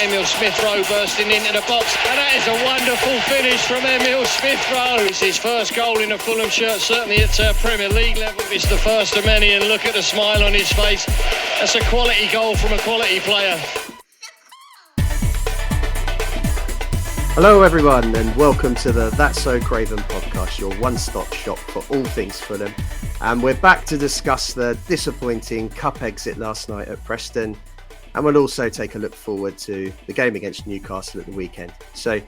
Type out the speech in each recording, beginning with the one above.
Emil Smith-Rowe bursting into the box, and that is a wonderful finish from Emil Smith-Rowe. It's his first goal in a Fulham shirt, certainly at Premier League level. It's the first of many, and look at the smile on his face. That's a quality goal from a quality player. Hello everyone and welcome to the That's So Craven podcast, your one-stop shop for all things Fulham. And we're back to discuss the disappointing cup exit last night at Preston. And we'll also take a look forward to the game against Newcastle at the weekend. So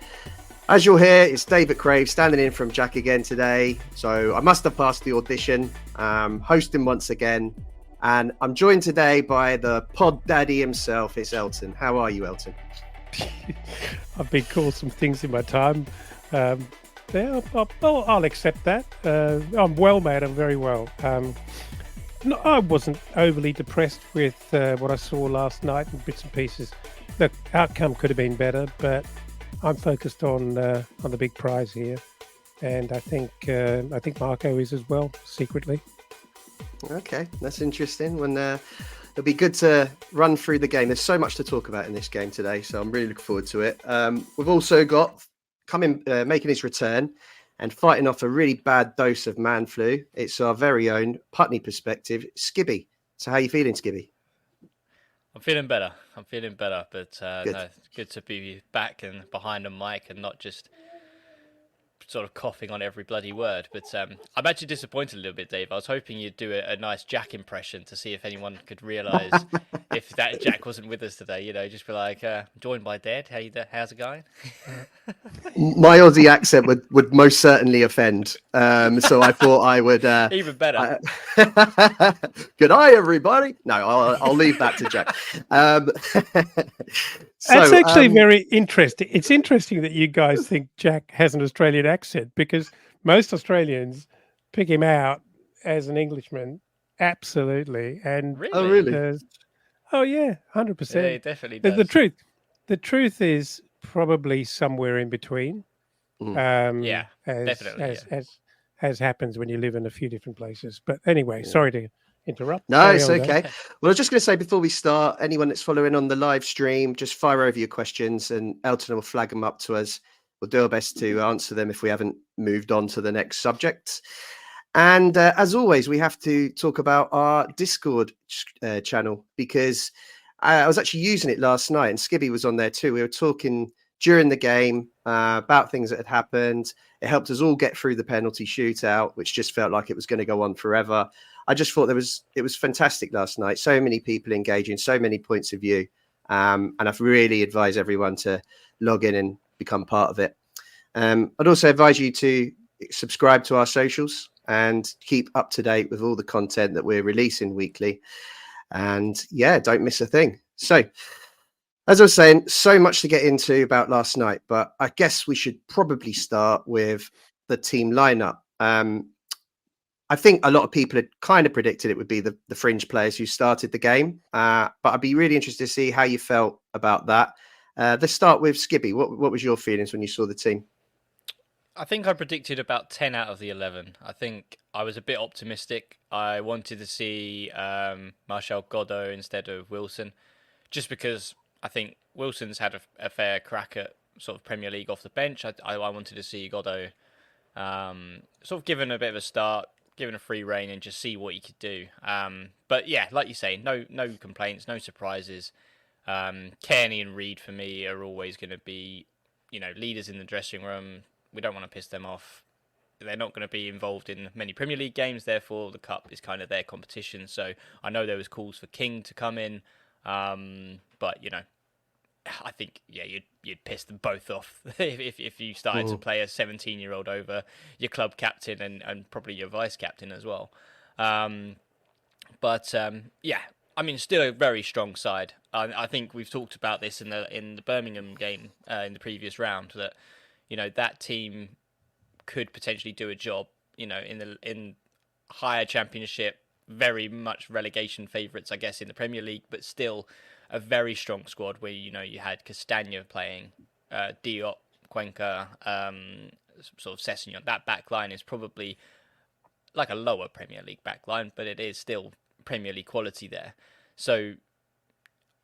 as you'll hear, it's David Crave standing in from Jack again today. So I must have passed the audition, hosting once again. And I'm joined today by the pod daddy himself, it's Elton. How are you, Elton? I've been called some things in my time. I'll accept that. I'm well, mate. I'm very well. No, I wasn't overly depressed with what I saw last night in bits and pieces. The outcome could have been better, but I'm focused on the big prize here, and I think Marco is as well, secretly. Okay, that's interesting. It'll be good to run through the game. There's so much to talk about in this game today, so I'm really looking forward to it. We've also got making his return and fighting off a really bad dose of man flu. It's our very own Putney perspective, Skibby. So how are you feeling, Skibby? I'm feeling better, but no, it's good to be back and behind a mic and not just sort of coughing on every bloody word. But I'm actually disappointed a little bit, Dave. I was hoping you'd do a nice Jack impression to see if anyone could realise if that Jack wasn't with us today. You know, just be like, joined by Dad. How's it going? My Aussie accent would most certainly offend. So I thought I would... Even better. Good eye, everybody. No, I'll leave that to Jack. That's actually very interesting. It's interesting that you guys think Jack has an Australian accent, because most Australians pick him out as an Englishman. Absolutely. And really? Oh, really? Oh, yeah, 100%. Yeah, it definitely does. The truth is probably somewhere in between. Definitely. As happens when you live in a few different places. But anyway, sorry to interrupt. No, it's okay. Well, I was just going to say before we start, anyone that's following on the live stream, just fire over your questions and Elton will flag them up to us. We'll do our best to answer them if we haven't moved on to the next subject. And as always, we have to talk about our Discord channel, because I was actually using it last night and Skibby was on there too. We were talking during the game about things that had happened. It helped us all get through the penalty shootout, which just felt like it was going to go on forever. I just thought it was fantastic last night. So many people engaging, so many points of view. And I've really advised everyone to log in and become part of it. I'd also advise you to subscribe to our socials and keep up to date with all the content that we're releasing weekly. And yeah, don't miss a thing. So as I was saying, so much to get into about last night, but I guess we should probably start with the team lineup. I think a lot of people had kind of predicted it would be the fringe players who started the game, but I'd be really interested to see how you felt about that. Let's start with Skibby. What was your feelings when you saw the team? I think I predicted about 10 out of the 11. I think I was a bit optimistic. I wanted to see Martial Godot instead of Wilson, just because I think Wilson's had a fair crack at sort of Premier League off the bench. I wanted to see Godot sort of given a bit of a start, given a free rein, and just see what he could do. But yeah, like you say, no complaints, no surprises. Kearney and Reed for me are always going to be, leaders in the dressing room. We don't want to piss them off. They're not going to be involved in many Premier League games, therefore the Cup is kind of their competition. So I know there was calls for King to come in, but I think you'd piss them both off if you started to play a 17-year-old over your club captain and probably your vice captain as well. Still a very strong side. I think we've talked about this in the Birmingham game in the previous round, that that team could potentially do a job. In higher Championship, very much relegation favourites, I guess, in the Premier League, but still a very strong squad where you had Castagna playing, Diop, Cuenca, sort of Sessegnon. That back line is probably like a lower Premier League back line, but it is still Premier League quality there. So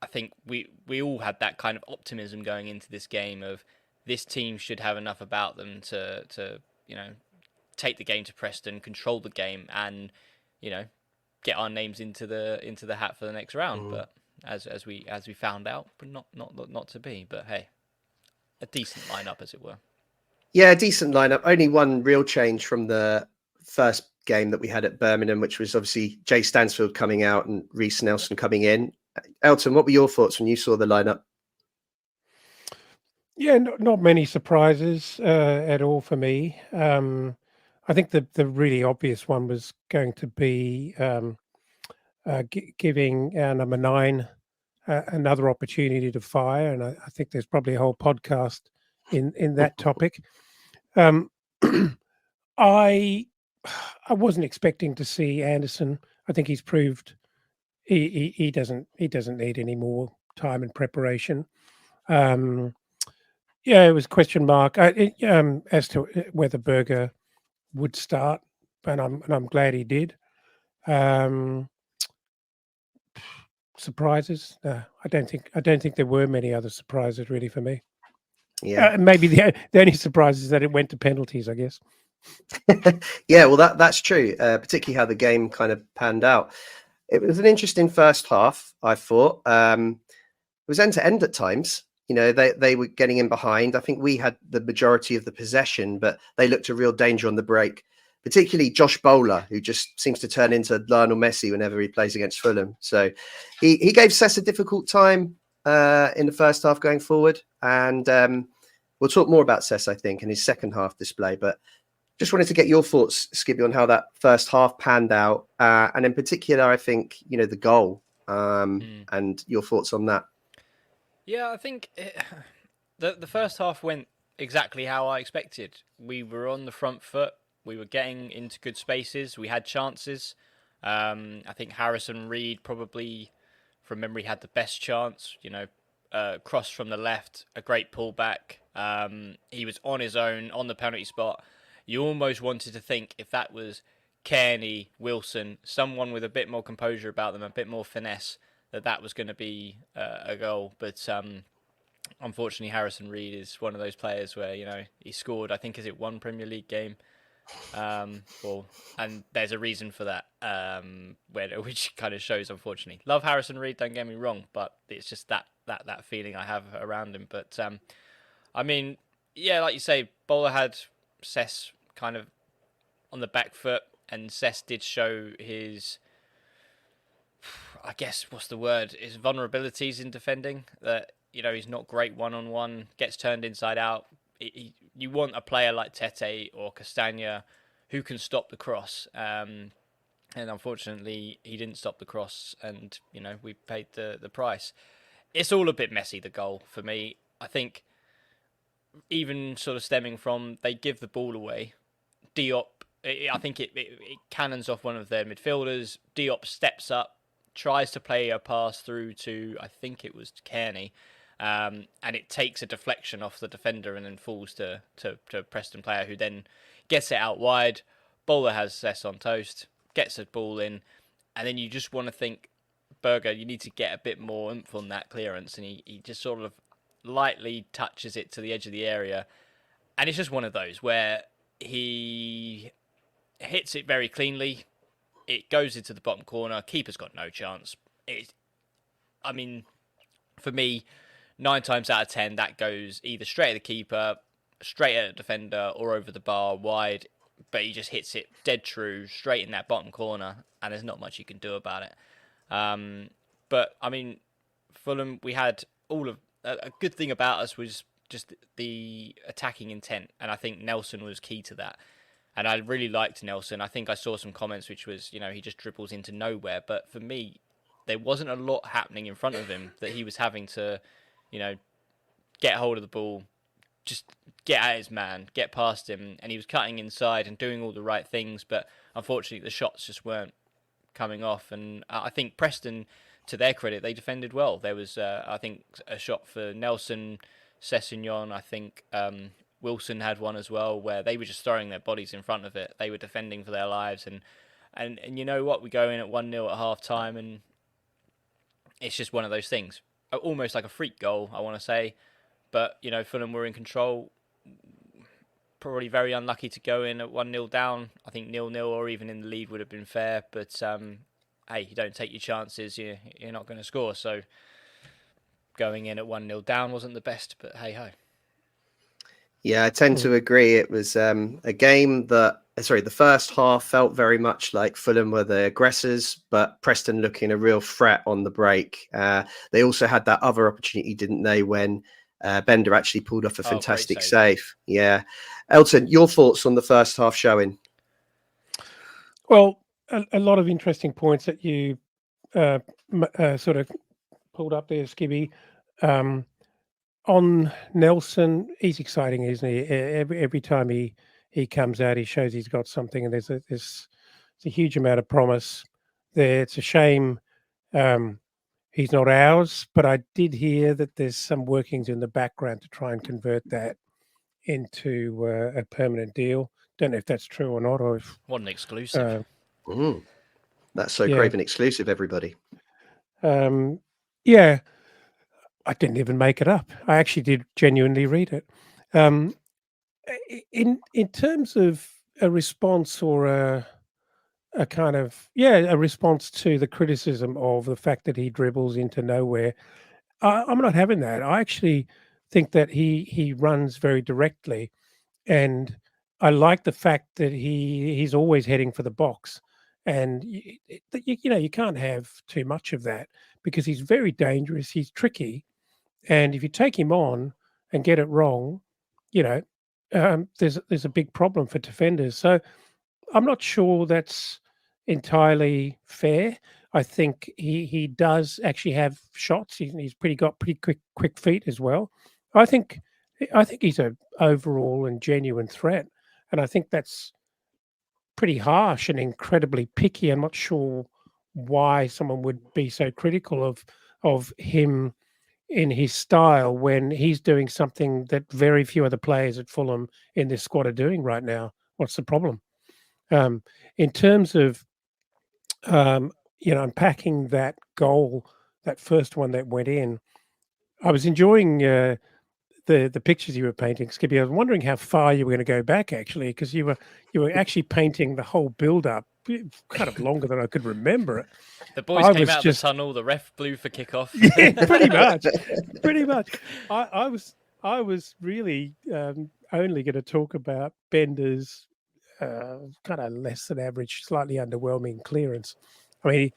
I think we all had that kind of optimism going into this game of this team should have enough about them to take the game to Preston, control the game, and get our names into the hat for the next round. Mm. But as we found out, but not to be. But hey, a decent lineup as it were. Yeah, decent lineup. Only one real change from the first game that we had at Birmingham, which was obviously Jay Stansfield coming out and Reece Nelson coming in. Elton, what were your thoughts when you saw the lineup? Yeah, not many surprises at all for me. I think the really obvious one was going to be giving our number 9 another opportunity to fire, and I think there's probably a whole podcast in that topic. I wasn't expecting to see Anderson. I think he's proved he doesn't need any more time and preparation. Yeah, it was question mark as to whether Berger would start, and I'm glad he did. Surprises? No, I don't think there were many other surprises really for me. Yeah, maybe the only surprise is that it went to penalties, I guess. yeah. Well, that's true. Particularly how the game kind of panned out. It was an interesting first half, I thought. It was end to end at times. They were getting in behind. I think we had the majority of the possession, but they looked a real danger on the break. Particularly Josh Bowler, who just seems to turn into Lionel Messi whenever he plays against Fulham. So he gave Cess a difficult time in the first half going forward. And we'll talk more about Cess, I think, in his second half display. But just wanted to get your thoughts, Skippy, on how that first half panned out. And in particular, I think, the goal and your thoughts on that. Yeah, I think the first half went exactly how I expected. We were on the front foot. We were getting into good spaces. We had chances. I think Harrison Reed probably, from memory, had the best chance. Cross from the left, a great pullback. He was on his own on the penalty spot. You almost wanted to think if that was Kearney, Wilson, someone with a bit more composure about them, a bit more finesse, that was going to be a goal. But unfortunately, Harrison Reed is one of those players where he scored. I think is it one Premier League game. And there's a reason for that, which kind of shows, unfortunately. Love Harrison Reed, don't get me wrong, but it's just that feeling I have around him. But I mean, yeah, like you say, Bowler had Cess kind of on the back foot, and Cess did show his, I guess, what's the word, his vulnerabilities in defending. That he's not great one-on-one, gets turned inside out. You want a player like Tete or Castagna who can stop the cross. And unfortunately, he didn't stop the cross, and we paid the price. It's all a bit messy, the goal, for me. I think even sort of stemming from they give the ball away. Diop, I think it cannons off one of their midfielders. Diop steps up, tries to play a pass through to, I think it was Kearney. And it takes a deflection off the defender and then falls to Preston player, who then gets it out wide. Bowler has Cess on toast, gets a ball in, and then you just want to think, Berger, you need to get a bit more oomph on that clearance, and he just sort of lightly touches it to the edge of the area, and it's just one of those where he hits it very cleanly. It goes into the bottom corner. Keeper's got no chance. For me, 9 times out of 10, that goes either straight at the keeper, straight at a defender, or over the bar wide. But he just hits it dead true, straight in that bottom corner, and there's not much you can do about it. But I mean, Fulham, we had a good thing about us was just the attacking intent, and I think Nelson was key to that. And I really liked Nelson. I think I saw some comments which was, he just dribbles into nowhere. But for me, there wasn't a lot happening in front of him that he was having to, get hold of the ball, just get at his man, get past him, and he was cutting inside and doing all the right things, but unfortunately the shots just weren't coming off. And I think Preston, to their credit, they defended well. There was, I think, a shot for Nelson, Sessegnon, I think Wilson had one as well, where they were just throwing their bodies in front of it. They were defending for their lives, and you know what, we go in at 1-0 at half time, and it's just one of those things. almost like a freak goal, I want to say. But, Fulham were in control. Probably very unlucky to go in at 1-0 down. I think 0-0 or even in the lead would have been fair. But, hey, you don't take your chances, you're not going to score. So going in at 1-0 down wasn't the best, but hey-ho. Yeah, I tend to agree. It was a game that, the first half felt very much like Fulham were the aggressors, but Preston looking a real threat on the break. They also had that other opportunity, didn't they, when Bender actually pulled off a fantastic save. Yeah. Elton, your thoughts on the first half showing? Well, a lot of interesting points that you sort of pulled up there, Skibby. On Nelson, he's exciting, isn't he? Every time he comes out, he shows he's got something, and there's a huge amount of promise there. It's a shame he's not ours, but I did hear that there's some workings in the background to try and convert that into a permanent deal. Don't know if that's true or not, or if what an exclusive. That's so great an exclusive, everybody. Yeah. I didn't even make it up. I actually did genuinely read it. In terms of a response or a kind of a response to the criticism of the fact that he dribbles into nowhere, I'm not having that. I actually think that he runs very directly, and I like the fact that he's always heading for the box. And you can't have too much of that because he's very dangerous. He's tricky. And if you take him on and get it wrong, there's a big problem for defenders. So I'm not sure that's entirely fair. I think he does actually have shots. He's got pretty quick feet as well. I think he's a overall and genuine threat, and I think that's pretty harsh and incredibly picky. I'm not sure why someone would be so critical of him in his style when he's doing something that very few other players at Fulham in this squad are doing right now. What's the problem? In terms of unpacking that goal, that first one that went in, I was enjoying the pictures you were painting, Skippy. I was wondering how far you were going to go back, actually, because you were actually painting the whole build-up kind of longer than I could remember it. The boys came out of the tunnel. The ref blew for kickoff. Yeah, pretty much. I was really only going to talk about Bender's kind of less than average, slightly underwhelming clearance. I mean,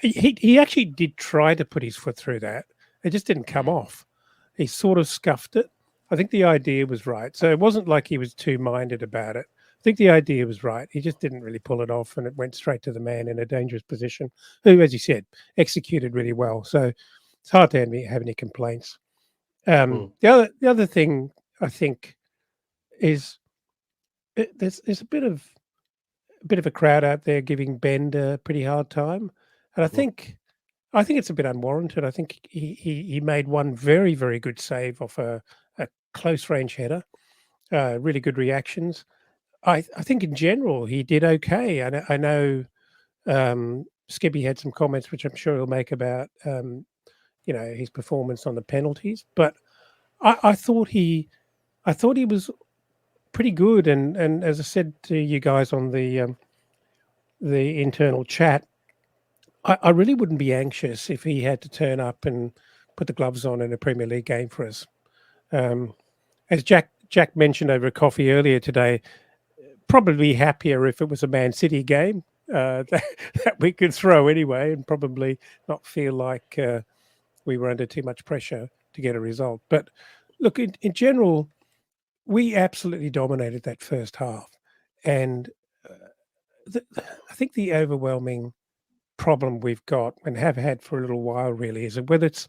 he actually did try to put his foot through that. It just didn't come off. He sort of scuffed it. I think the idea was right. So it wasn't like he was too minded about it. I think the idea was right. He just didn't really pull it off, and it went straight to the man in a dangerous position, who, as you said, executed really well. So it's hard to have any complaints. The other thing I think is there's a bit of a crowd out there giving Bend a pretty hard time, and I think it's a bit unwarranted. I think he made one very, very good save off a close range header. Really good reactions. I think in general he did okay. I know Skippy had some comments, which I'm sure he'll make about his performance on the penalties, but I thought he was pretty good. And as I said to you guys on the internal chat, I really wouldn't be anxious if he had to turn up and put the gloves on in a Premier League game for us. As Jack mentioned over a coffee earlier today, probably happier if it was a Man City game that we could throw anyway, and probably not feel like we were under too much pressure to get a result. But look, in general, we absolutely dominated that first half. And I think the overwhelming problem we've got and have had for a little while really is that whether it's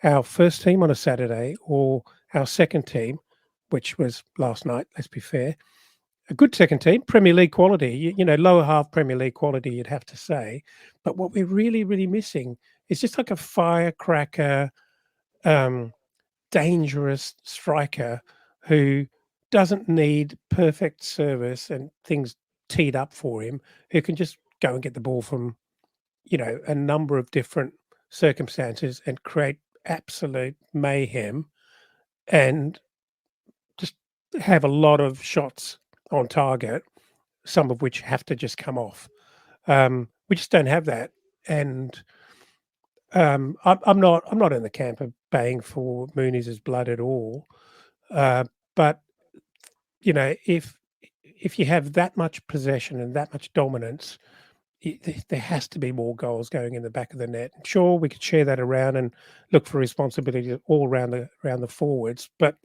our first team on a Saturday or our second team, which was last night, let's be fair, a good second team, Premier League quality, lower half Premier League quality, you'd have to say. But what we're really, really missing is just like a firecracker, dangerous striker who doesn't need perfect service and things teed up for him, who can just go and get the ball from, a number of different circumstances and create absolute mayhem and just have a lot of shots on target, some of which have to just come off. We just don't have that, and I'm not in the camp of baying for Mooney's blood at all. But if you have that much possession and that much dominance, there has to be more goals going in the back of the net. Sure, we could share that around and look for responsibility all around the forwards, but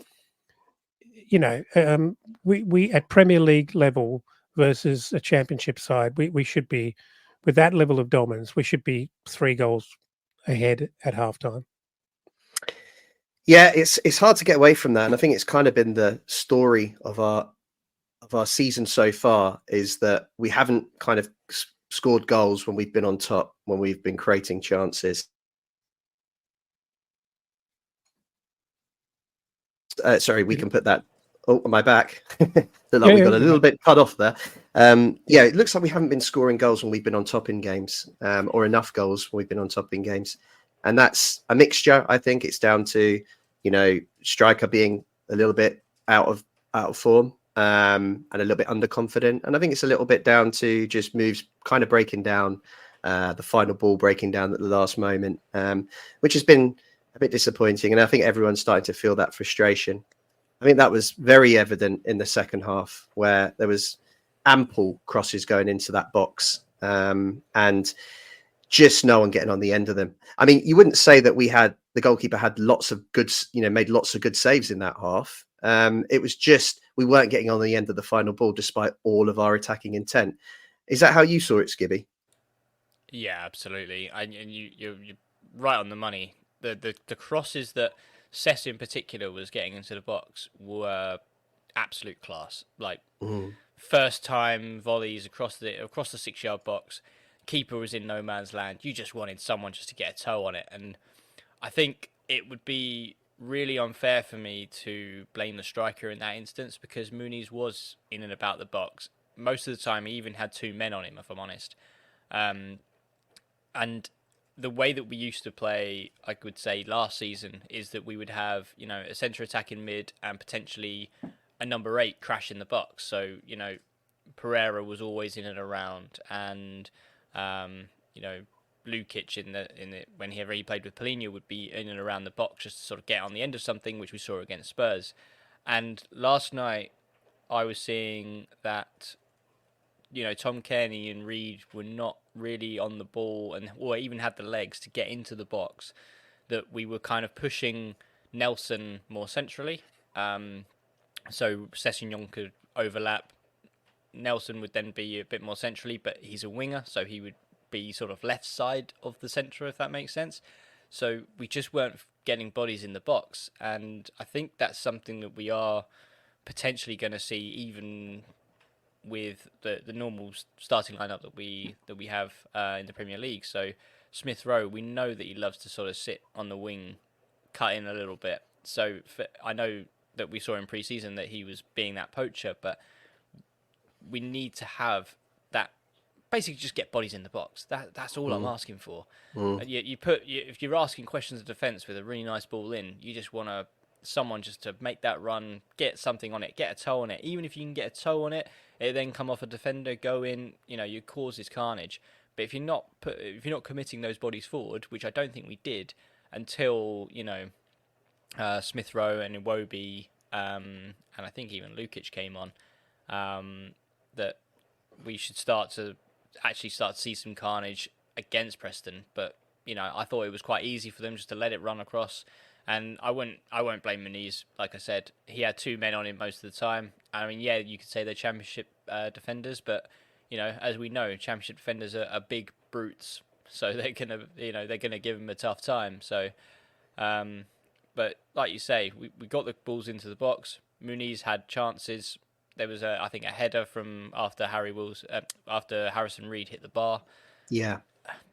we at Premier League level versus a Championship side, we should be with that level of dominance. We should be 3 goals ahead at halftime. Yeah, it's hard to get away from that, and I think it's kind of been the story of our season so far, is that we haven't kind of scored goals when we've been on top, when we've been creating chances. Sorry, we can put that. Oh, am I back? Look like we got a little bit cut off there. Yeah, it looks like we haven't been scoring goals when we've been on top in games, or enough goals when we've been on top in games. And that's a mixture. I think it's down to, striker being a little bit out of form, and a little bit underconfident. And I think it's a little bit down to just moves kind of breaking down, the final ball breaking down at the last moment, which has been a bit disappointing. And I think everyone's starting to feel that frustration. I think that was very evident in the second half, where there was ample crosses going into that box, and just no one getting on the end of them. I mean, you wouldn't say that the goalkeeper had lots of good, made lots of good saves in that half. It was just we weren't getting on the end of the final ball despite all of our attacking intent. Is that how you saw it, Skibby? Yeah, absolutely. And you're right on the money. The crosses that Sess in particular was getting into the box were absolute class. Like first time volleys across the 6-yard box. Keeper was in no man's land. You just wanted someone just to get a toe on it. And I think it would be really unfair for me to blame the striker in that instance, because Mooney's was in and about the box. Most of the time, he even had 2 men on him, if I'm honest. And the way that we used to play, I would say, last season, is that we would have, a centre attack in mid and potentially a number 8 crash in the box. So, Pereira was always in and around, and Lukic in the whenever he played with Polina would be in and around the box just to sort of get on the end of something, which we saw against Spurs. And last night, I was seeing that Tom Kearney and Reed were not really on the ball or even had the legs to get into the box, that we were kind of pushing Nelson more centrally. So Sessegnon could overlap. Nelson would then be a bit more centrally, but he's a winger, so he would be sort of left side of the centre, if that makes sense. So we just weren't getting bodies in the box, and I think that's something that we are potentially going to see even with the normal starting lineup that we have in the Premier League. So Smith Rowe, we know that he loves to sort of sit on the wing, cut in a little bit. So I know that we saw in pre-season that he was being that poacher, but we need to have that. Basically, just get bodies in the box. That's all I'm asking for. If you're asking questions of defence with a really nice ball in, you just want someone just to make that run, get something on it, get a toe on it. Even if you can get a toe on it, it then come off a defender, go in. You cause this carnage. But if you're not committing those bodies forward, which I don't think we did until Smith Rowe and Iwobi, and I think even Lukic came on, that we should start to see some carnage against Preston. But I thought it was quite easy for them just to let it run across, and I won't blame Muniz. Like I said, he had 2 men on him most of the time. I mean, yeah, you could say they're Championship defenders, but as we know, Championship defenders are big brutes, so they're gonna give him a tough time. So, but like you say, we got the balls into the box. Muniz had chances. There was I think a header from after Harrison Reed hit the bar. Yeah,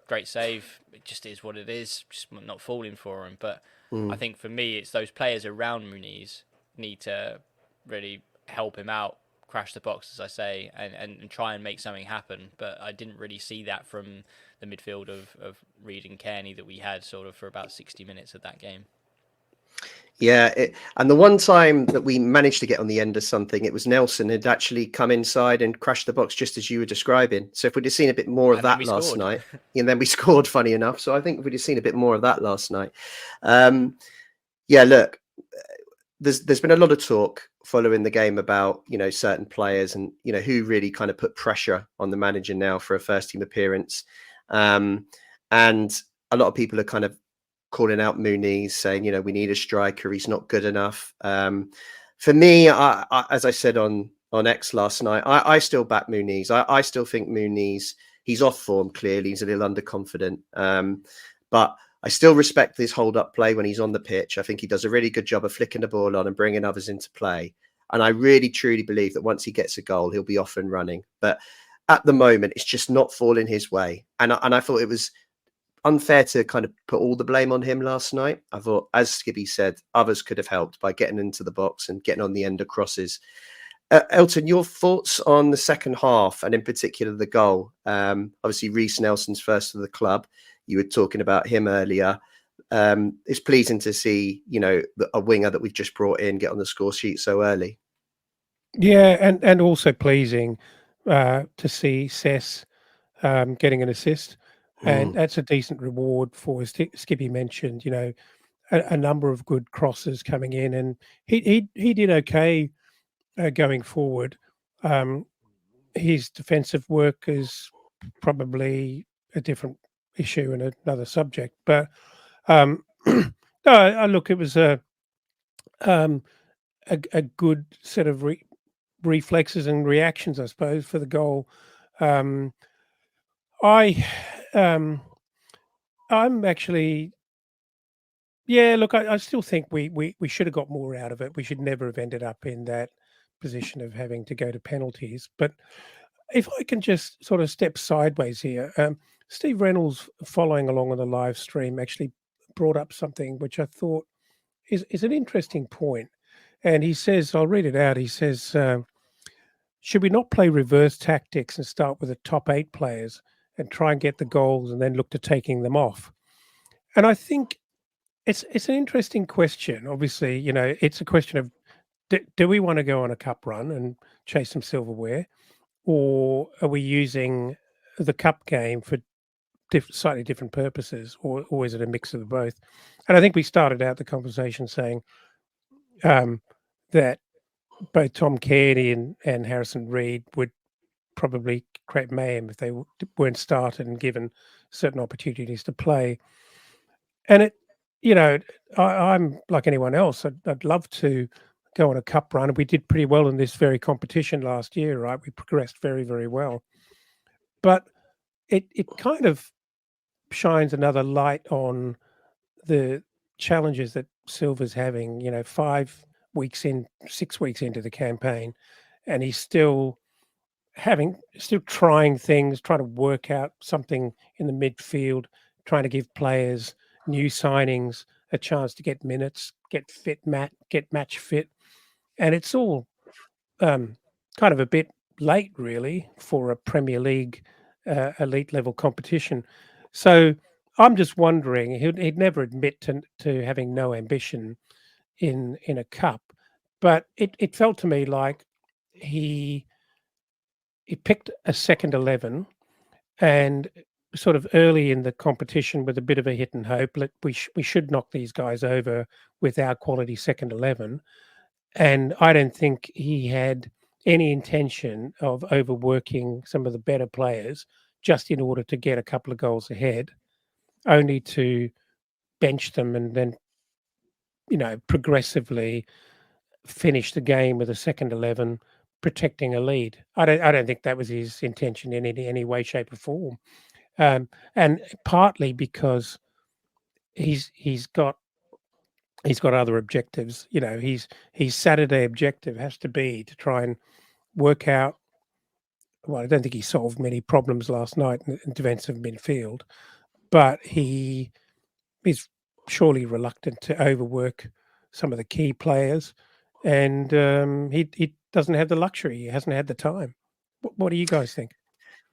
great save. It just is what it is. Just not falling for him. But I think for me, it's those players around Muniz need to really help him out, crash the box, as I say, and try and make something happen. But I didn't really see that from the midfield of Reed and Kearney that we had sort of for about 60 minutes of that game. Yeah, and the one time that we managed to get on the end of something, it was Nelson had actually come inside and crashed the box just as you were describing. So if we'd have seen a bit more of that last night, and then we scored, funny enough. So I think if we'd have seen a bit more of that last night. Yeah, look, there's been a lot of talk following the game about, you know, certain players and, you know, who really kind of put pressure on the manager now for a first team appearance. And a lot of people are kind of calling out Muniz, saying, you know, we need a striker. He's not good enough. For me, I, as I said on X last night, I still back Muniz. I still think Muniz, he's off form, clearly. He's a little underconfident. But I still respect his hold-up play when he's on the pitch. I think he does a really good job of flicking the ball on and bringing others into play. And I really, truly believe that once he gets a goal, he'll be off and running. But at the moment, it's just not falling his way. And I thought it was unfair to kind of put all the blame on him last night. I thought, as Skibby said, others could have helped by getting into the box and getting on the end of crosses. Elton, your thoughts on the second half and in particular the goal? Obviously, Reece Nelson's first of the club. You were talking about him earlier. It's pleasing to see, you know, a winger that we've just brought in get on the score sheet so early. Yeah, and also pleasing to see Cess getting an assist. And that's a decent reward for, as Skippy mentioned, you know, a number of good crosses coming in, and he did okay going forward. His defensive work is probably a different issue and another subject, but no, look, it was a good set of reflexes and reactions, I suppose, for the goal. I'm actually, yeah, look, I still think we should have got more out of it. We should never have ended up in that position of having to go to penalties. But if I can just sort of step sideways here, Steve Reynolds, following along on the live stream, actually brought up something which I thought is an interesting point. And he says, I'll read it out. He says, should we not play reverse tactics and start with the top 8 players and try and get the goals and then look to taking them off? And I think it's an interesting question. Obviously, you know, it's a question of do we want to go on a cup run and chase some silverware, or are we using the cup game for slightly different purposes, or is it a mix of both? And I think we started out the conversation saying that both Tom Kearney and Harrison Reed would probably create mayhem if they weren't started and given certain opportunities to play. And it, you know, I'm like anyone else. I'd love to go on a cup run. We did pretty well in this very competition last year, right? We progressed very, very well. But it kind of shines another light on the challenges that Silva's having, you know, 6 weeks into the campaign, and he's still trying things, trying to work out something in the midfield, trying to give players, new signings, a chance to get minutes, get match fit. And it's all kind of a bit late, really, for a Premier League elite level competition. So I'm just wondering, he'd never admit to having no ambition in a cup, but it felt to me like he picked a second 11 and sort of early in the competition with a bit of a hit and hope. We should knock these guys over with our quality second 11. And I don't think he had any intention of overworking some of the better players just in order to get a couple of goals ahead, only to bench them and then, you know, progressively finish the game with a second 11 protecting a lead. I don't think that was his intention in any way, shape, or form. And partly because he's got other objectives. You know, his Saturday objective has to be to try and work out. Well, I don't think he solved many problems last night in defensive midfield, but he is surely reluctant to overwork some of the key players, and he doesn't have the luxury. He hasn't had the time. What do you guys think?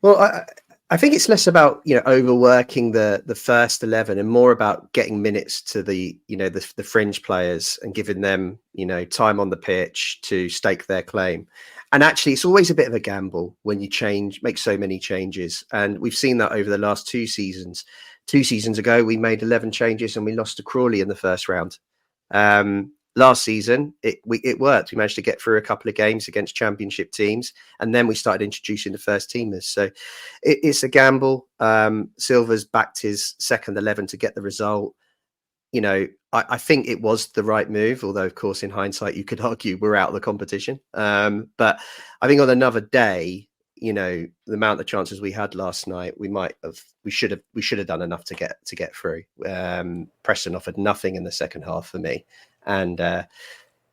Well, I think it's less about overworking the first 11 and more about getting minutes to the the fringe players and giving them time on the pitch to stake their claim. And actually, it's always a bit of a gamble when you make so many changes. And we've seen that over the last 2 seasons. 2 seasons ago, we made 11 changes and we lost to Crawley in the first round. Last season, it worked. We managed to get through a couple of games against championship teams, and then we started introducing the first teamers. So it's a gamble. Silva's backed his second 11 to get the result. I think it was the right move, although, of course, in hindsight, you could argue we're out of the competition. But I think on another day, the amount of chances we had last night, we should have done enough to get through. Preston offered nothing in the second half for me. And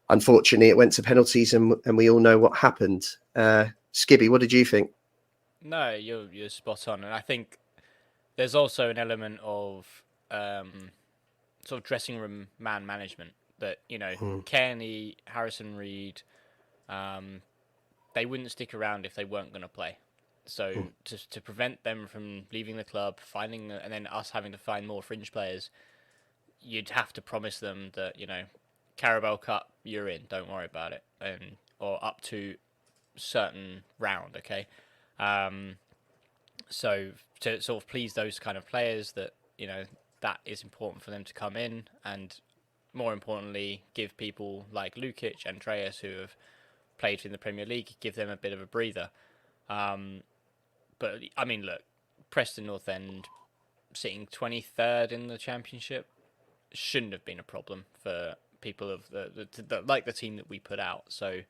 unfortunately, it went to penalties, and we all know what happened. Skibby, what did you think? No, you're spot on, and I think there's also an element of sort of dressing room man management that Kearney, Harrison Reed, they wouldn't stick around if they weren't going to play. So to prevent them from leaving the club, and then us having to find more fringe players, you'd have to promise them that Carabao Cup, you're in, don't worry about it, or up to certain round, okay? So to sort of please those kind of players that, that is important for them to come in, and more importantly, give people like Lukic and Andreas who have played in the Premier League, give them a bit of a breather. But, I mean, look, Preston North End sitting 23rd in the Championship shouldn't have been a problem for people of the team that we put out. So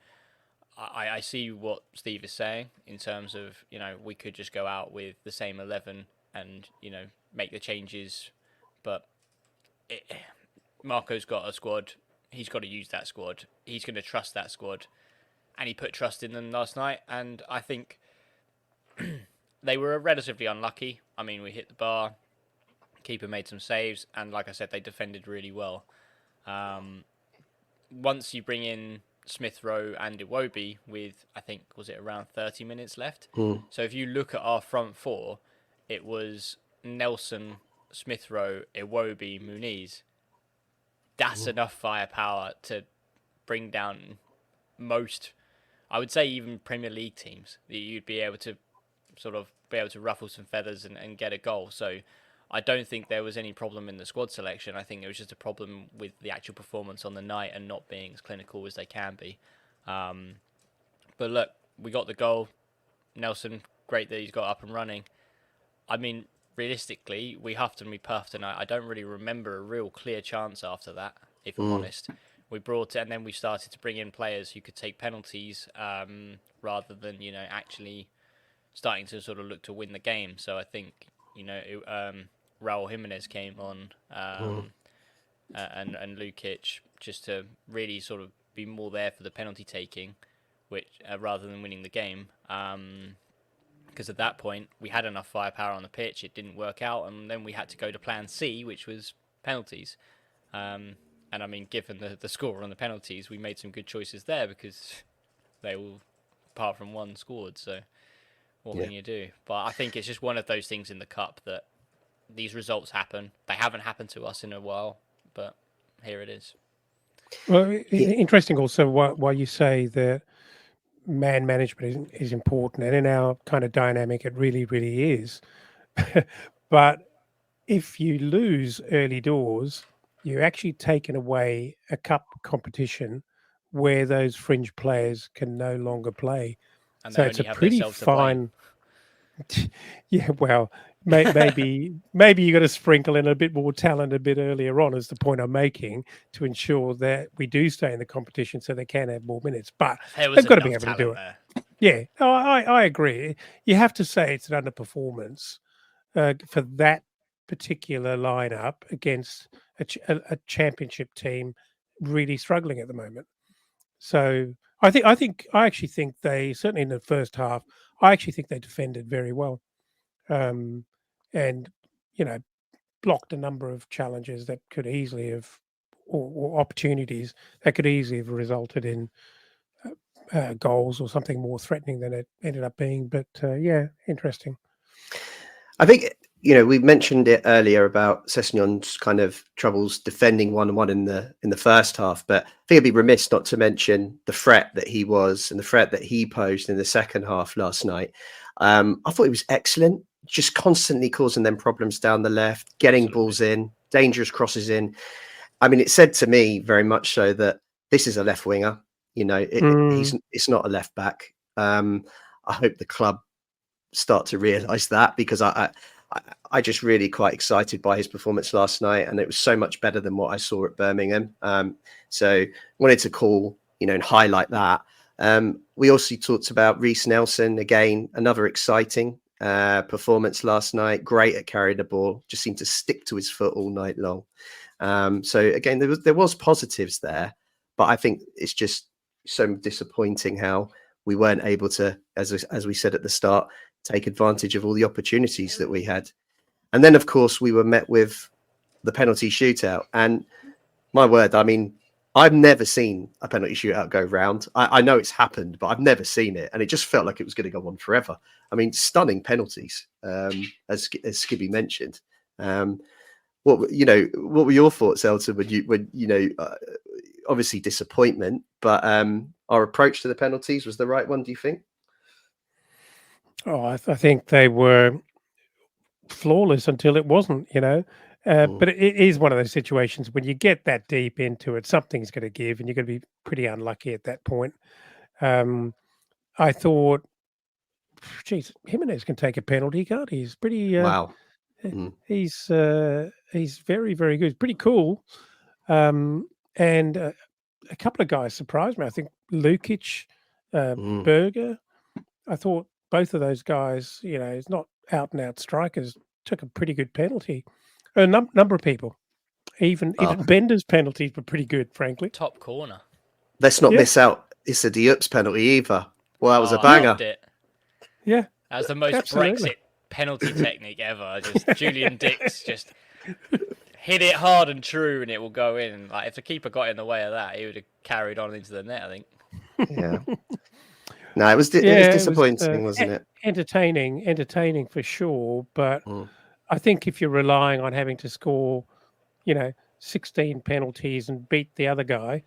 I see what Steve is saying in terms of we could just go out with the same 11 and make the changes, but Marco's got a squad. He's got to use that squad. He's going to trust that squad, and he put trust in them last night. And I think they were relatively unlucky. I mean, we hit the bar. Keeper made some saves, and like I said, they defended really well. Once you bring in Smith Rowe and Iwobi with, I think, was it around 30 minutes left? So if you look at our front four, it was Nelson, Smith Rowe, Iwobi, Muniz. That's enough firepower to bring down most, I would say even Premier League teams. You'd be able to ruffle some feathers and get a goal. So I don't think there was any problem in the squad selection. I think it was just a problem with the actual performance on the night and not being as clinical as they can be. But look, we got the goal. Nelson, great that he's got up and running. I mean, realistically, we huffed and we puffed, and I don't really remember a real clear chance after that, if I'm honest. We brought it, and then we started to bring in players who could take penalties rather than, actually starting to sort of look to win the game. So I think, Raul Jimenez came on and Lukic just to really sort of be more there for the penalty taking, which rather than winning the game. Because at that point, we had enough firepower on the pitch. It didn't work out, and then we had to go to plan C, which was penalties. And I mean, given the score on the penalties, we made some good choices there because they all, apart from one, scored. So what can you do? But I think it's just one of those things in the Cup that these results happen. They haven't happened to us in a while, but here it is. Well, interesting also why you say that man management is important, and in our kind of dynamic, it really, really is. But if you lose early doors, you're actually taking away a cup competition where those fringe players can no longer play. And So they it's only a have pretty themselves to blame. fine. Yeah, well, maybe you got to sprinkle in a bit more talent a bit earlier on, is the point I'm making, to ensure that we do stay in the competition so they can have more minutes. But they've got to be able to do it. There. Yeah, no, I agree. You have to say it's an underperformance for that particular lineup against a championship team really struggling at the moment. So I actually think they, certainly in the first half, I actually think they defended very well, and blocked a number of challenges that could easily have, or opportunities that could easily have resulted in goals or something more threatening than it ended up being. But yeah, interesting. I think, we mentioned it earlier about Sessegnon's kind of troubles defending 1-1 in the first half, but I think it'd be remiss not to mention the threat that he was and the threat that he posed in the second half last night. I thought he was excellent, just constantly causing them problems down the left, getting Absolutely. balls in, dangerous crosses in. I mean, it said to me very much so that this is a left winger. It's not a left back. I hope the club start to realise that, because I just really quite excited by his performance last night, and it was so much better than what I saw at Birmingham. So wanted to call, and highlight that. We also talked about Reece Nelson again, another exciting performance last night. Great at carrying the ball, just seemed to stick to his foot all night long. So again, there was positives there, but I think it's just so disappointing how we weren't able to, as we said at the start, take advantage of all the opportunities that we had. And then, of course, we were met with the penalty shootout. And my word, I mean, I've never seen a penalty shootout go round. I know it's happened, but I've never seen it. And it just felt like it was going to go on forever. I mean, stunning penalties, as Skibby mentioned. What were your thoughts, Elton, obviously disappointment, but our approach to the penalties was the right one, do you think? Oh, I think they were flawless until it wasn't, But it is one of those situations when you get that deep into it, something's going to give, and you're going to be pretty unlucky at that point. I thought, geez, Jimenez can take a penalty, can't he? He's pretty. Wow. He's very, very good. Pretty cool. And a couple of guys surprised me. I think Lukic, Berger. I thought both of those guys, it's not out and out strikers, took a pretty good penalty. A number of people, even Bender's penalties were pretty good, frankly. Top corner. Let's not miss out Issa Diop's penalty either. Well, that was a banger. I loved it. Yeah, that was the most Brexit penalty technique ever. Just Julian Dix just hit it hard and true, and it will go in. Like, if the keeper got in the way of that, he would have carried on into the net, I think. Yeah. No, it was disappointing, wasn't it? Entertaining for sure. But I think if you're relying on having to score, 16 penalties and beat the other guy,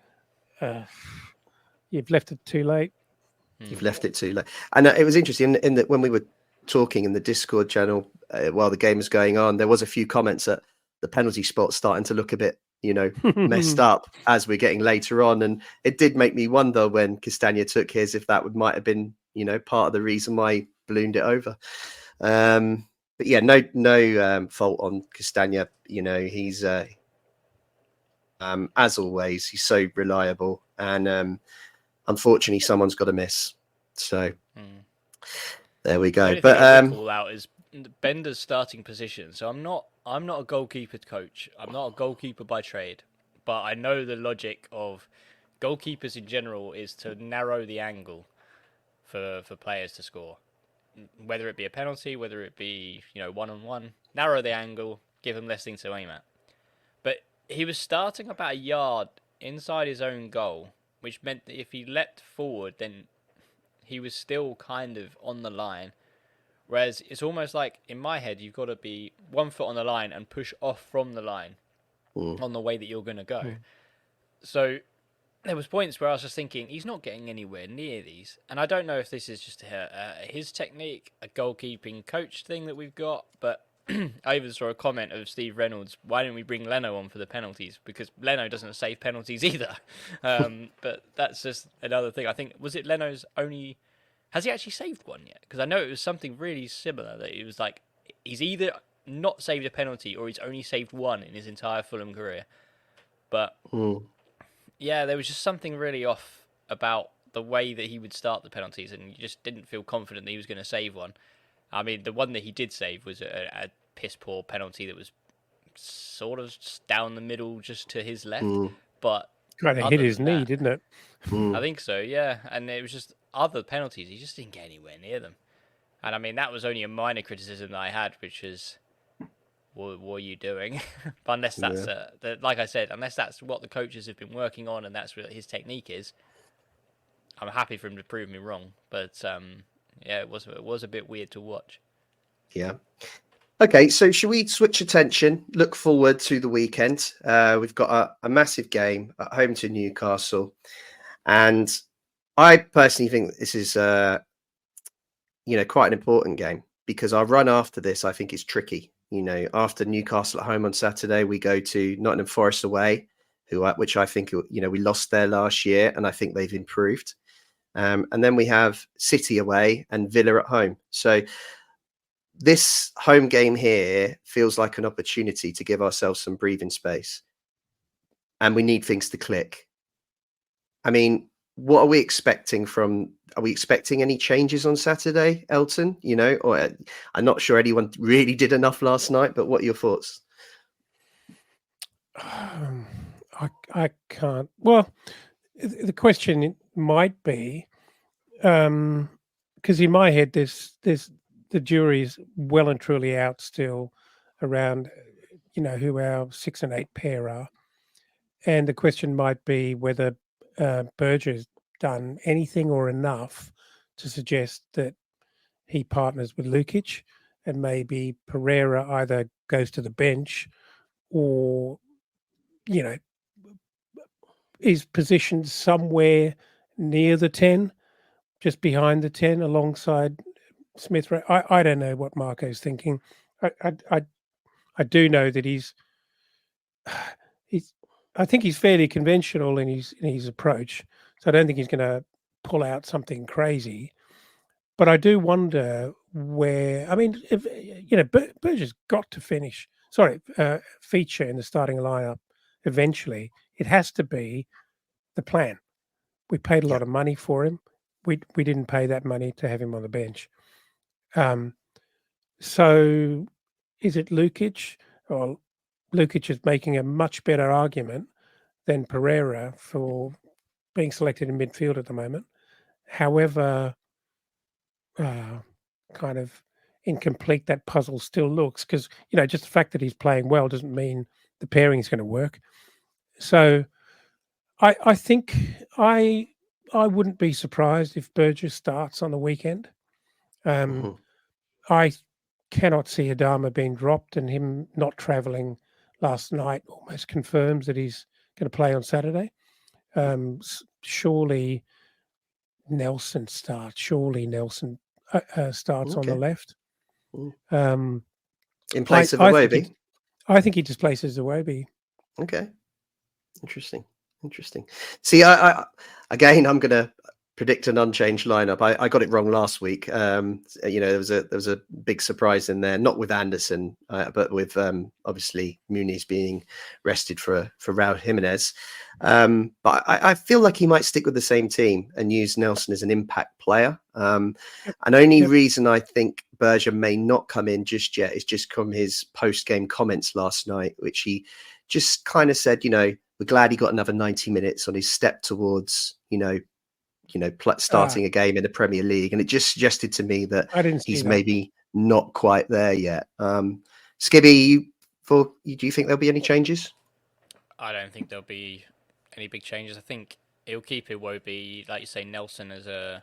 you've left it too late. You've left it too late. And it was interesting in that when we were talking in the Discord channel while the game was going on, there was a few comments that the penalty spot's starting to look a bit, messed up as we're getting later on. And it did make me wonder when Castagna took his, if that might have been, part of the reason why he ballooned it over. But yeah, no fault on Castagna. He's as always, he's so reliable, and unfortunately, someone's got to miss. So there we go. But call out is Bender's starting position. So I'm not a goalkeeper coach. I'm not a goalkeeper by trade, but I know the logic of goalkeepers in general is to narrow the angle for players to score. Whether it be a penalty, whether it be, 1-on-1, narrow the angle, give him less things to aim at. But he was starting about a yard inside his own goal, which meant that if he leapt forward, then he was still kind of on the line. Whereas it's almost like, in my head, you've got to be 1 foot on the line and push off from the line on the way that you're going to go. So there was points where I was just thinking, he's not getting anywhere near these. And I don't know if this is just his technique, a goalkeeping coach thing that we've got, but I even saw a comment of Steve Reynolds, why didn't we bring Leno on for the penalties? Because Leno doesn't save penalties either. But that's just another thing. I think, was it Leno's only... Has he actually saved one yet? Because I know it was something really similar, that it was like, he's either not saved a penalty or he's only saved one in his entire Fulham career. But, yeah, there was just something really off about the way that he would start the penalties, and you just didn't feel confident that he was going to save one. I mean, the one that he did save was a piss-poor penalty that was sort of down the middle just to his left. But kind of hit his knee, didn't it? I think so, yeah. And it was just other penalties. He just didn't get anywhere near them. And I mean, that was only a minor criticism that I had, which is, what are you doing? But unless that's, like I said, unless that's what the coaches have been working on and that's what his technique is, I'm happy for him to prove me wrong. But yeah, it was a bit weird to watch. Yeah. Okay, so should we switch attention? Look forward to the weekend. We've got a massive game at home to Newcastle, and I personally think that this is quite an important game because our run after this, I think, is tricky. After Newcastle at home on Saturday, we go to Nottingham Forest away, which I think we lost there last year, and I think they've improved. And then we have City away and Villa at home. So this home game here feels like an opportunity to give ourselves some breathing space, and we need things to click. I mean, what are we expecting from? Are we expecting any changes on Saturday, Elton? Or I'm not sure anyone really did enough last night. But what are your thoughts? I can't. Well, the question might be, because in my head, there's the jury's well and truly out still around, who our 6 and 8 pair are, and the question might be whether Berger's done anything or enough to suggest that he partners with Lukic, and maybe Pereira either goes to the bench or, is positioned somewhere near the 10, just behind the 10, alongside Smith. I don't know what Marco's thinking. I do know that he's I think he's fairly conventional in his approach. So I don't think he's going to pull out something crazy. But I do wonder where. I mean, if Berger's got to feature in the starting lineup eventually. It has to be the plan. We paid a lot of money for him. We didn't pay that money to have him on the bench. So is it Lukic? Or Lukic is making a much better argument than Pereira for being selected in midfield at the moment. However, kind of incomplete that puzzle still looks, because just the fact that he's playing well doesn't mean the pairing is going to work. So I think I wouldn't be surprised if Berger starts on the weekend. I cannot see Adama being dropped, and him not travelling last night almost confirms that he's going to play on Saturday. Surely Nelson starts. Starts on the left. In place of Iwobi? I think he displaces Iwobi. Okay. Interesting. See, I again, I'm going to predict an unchanged lineup. I got it wrong last week. There was a big surprise in there, not with Anderson, but with obviously Muniz being rested for Raul Jimenez. But I feel like he might stick with the same team and use Nelson as an impact player. And only reason I think Berger may not come in just yet is just from his post-game comments last night, which he just kind of said, we're glad he got another 90 minutes on his step towards, starting a game in the Premier League. And it just suggested to me that he's maybe not quite there yet. Skibby, do you think there'll be any changes? I don't think there'll be any big changes. I think he'll keep Iwobi, like you say, Nelson as a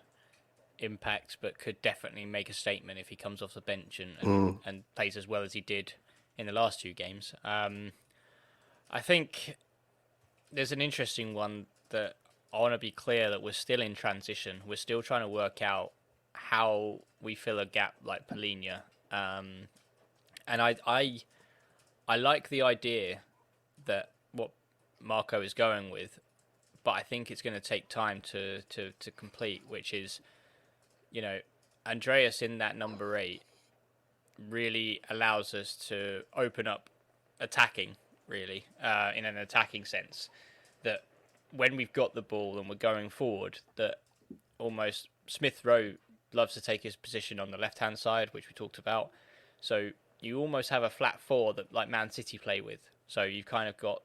impact, but could definitely make a statement if he comes off the bench and plays as well as he did in the last 2 games. I think there's an interesting one that I want to be clear that we're still in transition. We're still trying to work out how we fill a gap like Polina. And I like the idea that what Marco is going with, but I think it's going to take time to complete, which is, Andreas in that number 8 really allows us to open up attacking, really, in an attacking sense, that when we've got the ball and we're going forward, that almost Smith Rowe loves to take his position on the left-hand side, which we talked about. So you almost have a flat 4 that like Man City play with. So you've kind of got,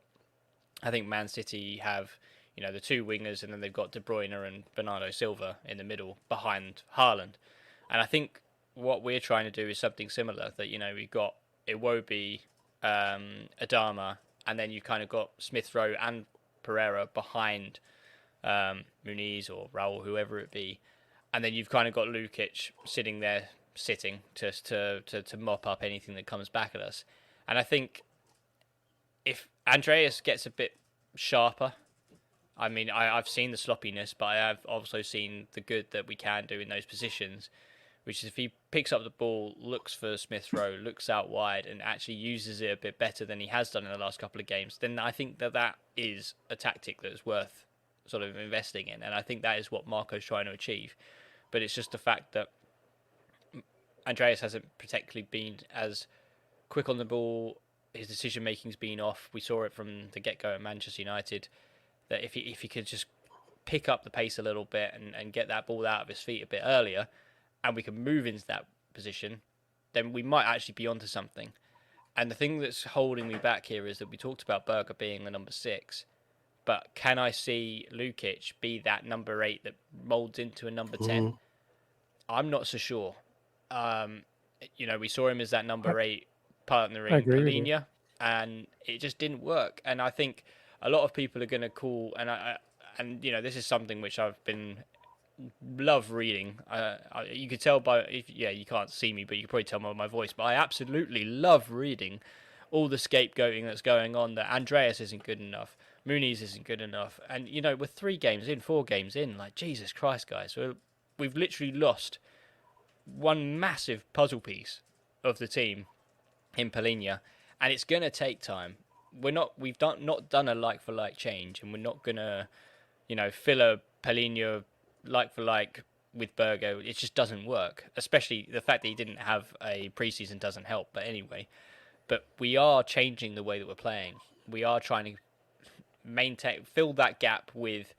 I think Man City have, the 2 wingers, and then they've got De Bruyne and Bernardo Silva in the middle behind Haaland. And I think what we're trying to do is something similar, that, we've got Iwobi, Adama, and then you kind of got Smith Rowe and Pereira behind Muniz or Raul, whoever it be, and then you've kind of got Lukic sitting there sitting just to mop up anything that comes back at us. And I think if Andreas gets a bit sharper, I mean, I've seen the sloppiness, but I have also seen the good that we can do in those positions, which is if he picks up the ball, looks for Smith Rowe, looks out wide, and actually uses it a bit better than he has done in the last couple of games, then I think that is a tactic that's worth sort of investing in. And I think that is what Marco's trying to achieve. But it's just the fact that Andreas hasn't particularly been as quick on the ball. His decision making's been off. We saw it from the get go at Manchester United, that if he could just pick up the pace a little bit and get that ball out of his feet a bit earlier, and we can move into that position, then we might actually be onto something. And the thing that's holding me back here is that we talked about Berger being the number 6, but can I see Lukic be that number 8 that moulds into a number 10? I'm not so sure. We saw him as that number 8 partnering Polina, and it just didn't work. And I think a lot of people are going to call, and this is something which I've been love reading. You could tell you can't see me, but you can probably tell by my voice. But I absolutely love reading all the scapegoating that's going on. That Andreas isn't good enough, Muniz isn't good enough, and we're 4 games in, like Jesus Christ, guys. We've literally lost one massive puzzle piece of the team in Polina, and it's going to take time. We've not done a like for like change, and we're not gonna, fill a Polina like for like with Berger. It just doesn't work. Especially the fact that he didn't have a preseason doesn't help. But anyway, we are changing the way that we're playing. We are trying to fill that gap with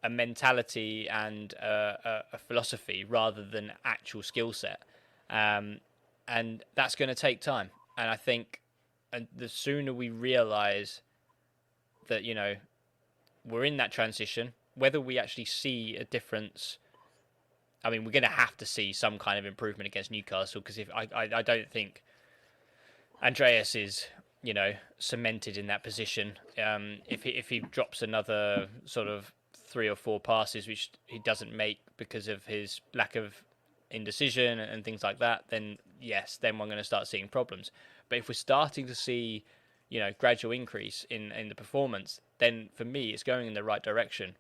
a mentality and a philosophy rather than actual skill set, and that's going to take time. And I think, the sooner we realise that we're in that transition, whether we actually see a difference. I mean, we're going to have to see some kind of improvement against Newcastle, because if I don't think Andreas is cemented in that position. If he drops another sort of 3 or 4 passes which he doesn't make because of his lack of indecision and things like that, then yes, then we're going to start seeing problems. But if we're starting to see, gradual increase in the performance, then for me, it's going in the right direction.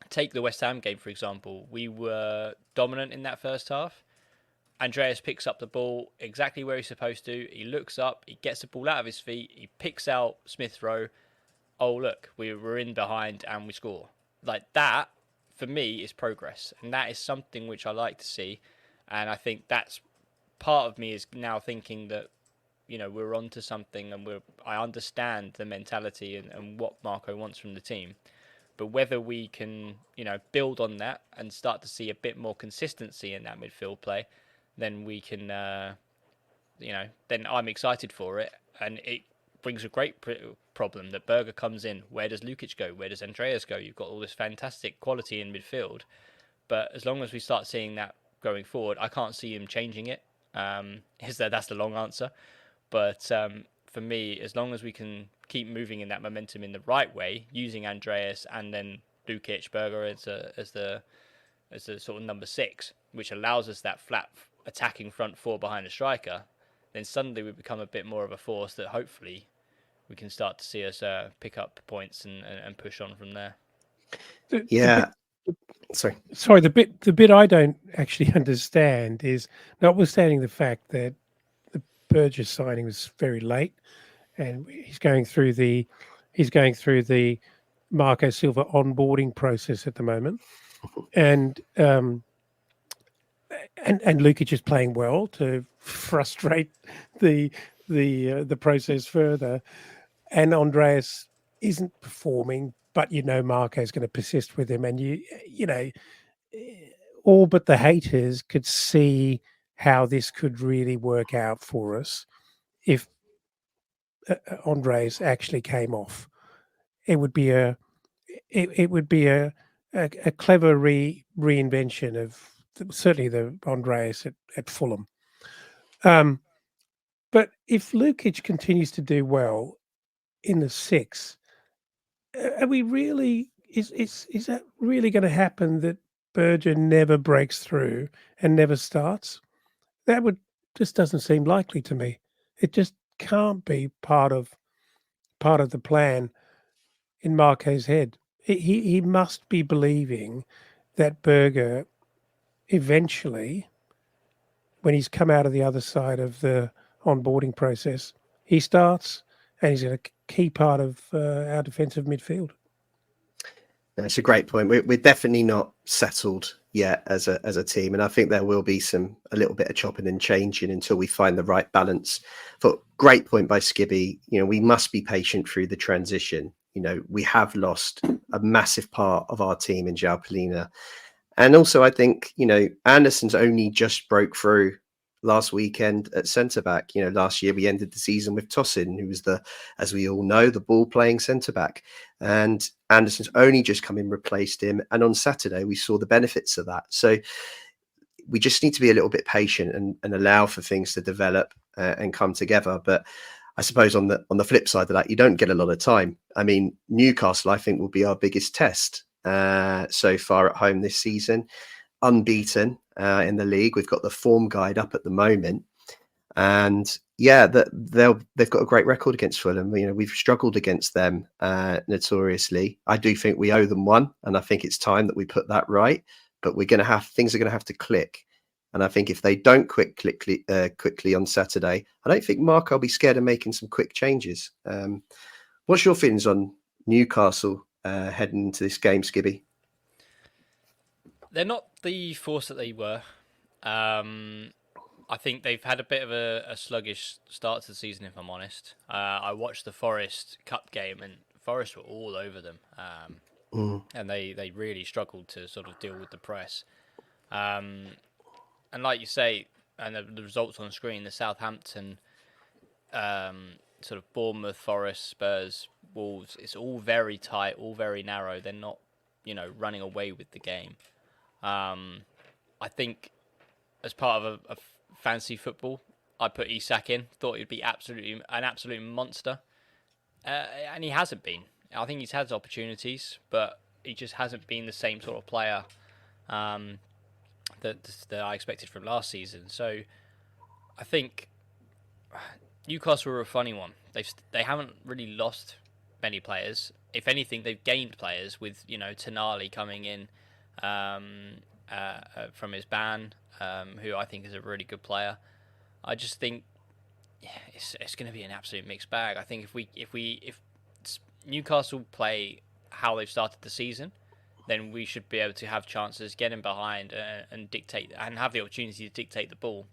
Take the West Ham game, for example. We were dominant in that first half. Andreas picks up the ball exactly where he's supposed to. He looks up, he gets the ball out of his feet, he picks out Smith Rowe. Oh, look, we're in behind and we score. Like that, for me, is progress. And that is something which I like to see. And I think that's part of me is now thinking that, we're onto something, and I understand the mentality and what Marco wants from the team. But whether we can, build on that and start to see a bit more consistency in that midfield play, then we can, then I'm excited for it. And it brings a great problem that Berger comes in. Where does Lukic go? Where does Andreas go? You've got all this fantastic quality in midfield. But as long as we start seeing that going forward, I can't see him changing it. That's the long answer. But for me, as long as we can keep moving in that momentum in the right way, using Andreas and then Lukic, Berger as the sort of number 6, which allows us that flat attacking front 4 behind the striker, then suddenly we become a bit more of a force that hopefully we can start to see us pick up points and push on from there. Sorry, the bit I don't actually understand is, notwithstanding the fact that the Burgess signing was very late, and he's going through the Marco Silva onboarding process at the moment, and Lukic is playing well to frustrate the process further, and Andreas isn't performing, but Marco's going to persist with him, and all but the haters could see how this could really work out for us if Andreas actually came off. It would be a clever reinvention of certainly the Andreas at Fulham. But if Lukic continues to do well in the 6, are we really? Is that really going to happen? That Berger never breaks through and never starts? that would just doesn't seem likely to me. It just can't be part of the plan in Marco's head. He must be believing that Berger eventually, when he's come out of the other side of the onboarding process, he starts and he's a key part of our defensive midfield. That's a great point. We're definitely not settled yet as a team, and I think there will be a little bit of chopping and changing until we find the right balance. But great point by Skibby. We must be patient through the transition. We have lost a massive part of our team in João Palhinha. And also, I think, Anderson's only just broke through last weekend at centre-back. Last year we ended the season with Tosin, who was as we all know, the ball-playing centre-back. And Anderson's only just come in, replaced him. And on Saturday, we saw the benefits of that. So we just need to be a little bit patient and allow for things to develop and come together. But I suppose on the flip side of that, you don't get a lot of time. I mean, Newcastle, I think, will be our biggest test so far at home this season. Unbeaten in the league. We've got the form guide up at the moment. And yeah, they've got a great record against Fulham. We've struggled against them notoriously. I do think we owe them one, and I think it's time that we put that right. But things are going to have to click. And I think if they don't quickly on Saturday, I don't think Marco will be scared of making some quick changes. What's your feelings on Newcastle heading into this game, Skibby? They're not the force that they were. I think they've had a bit of a sluggish start to the season, if I'm honest. I watched the Forest Cup game, and Forest were all over them. And they really struggled to sort of deal with the press. And like you say, and the results on screen, the Southampton, sort of Bournemouth, Forest, Spurs, Wolves, it's all very tight, all very narrow. They're not, running away with the game. I think as part of a fantasy football, I put Isak in. Thought he'd be an absolute monster, and he hasn't been. I think he's had opportunities, but he just hasn't been the same sort of player that I expected from last season. So I think Newcastle were a funny one. They haven't really lost many players. If anything, they've gained players with Tonali coming in from his ban, who I think is a really good player. I just think it's going to be an absolute mixed bag. I think if Newcastle play how they've started the season, then we should be able to have chances, get in behind and dictate, and have the opportunity to dictate the ball.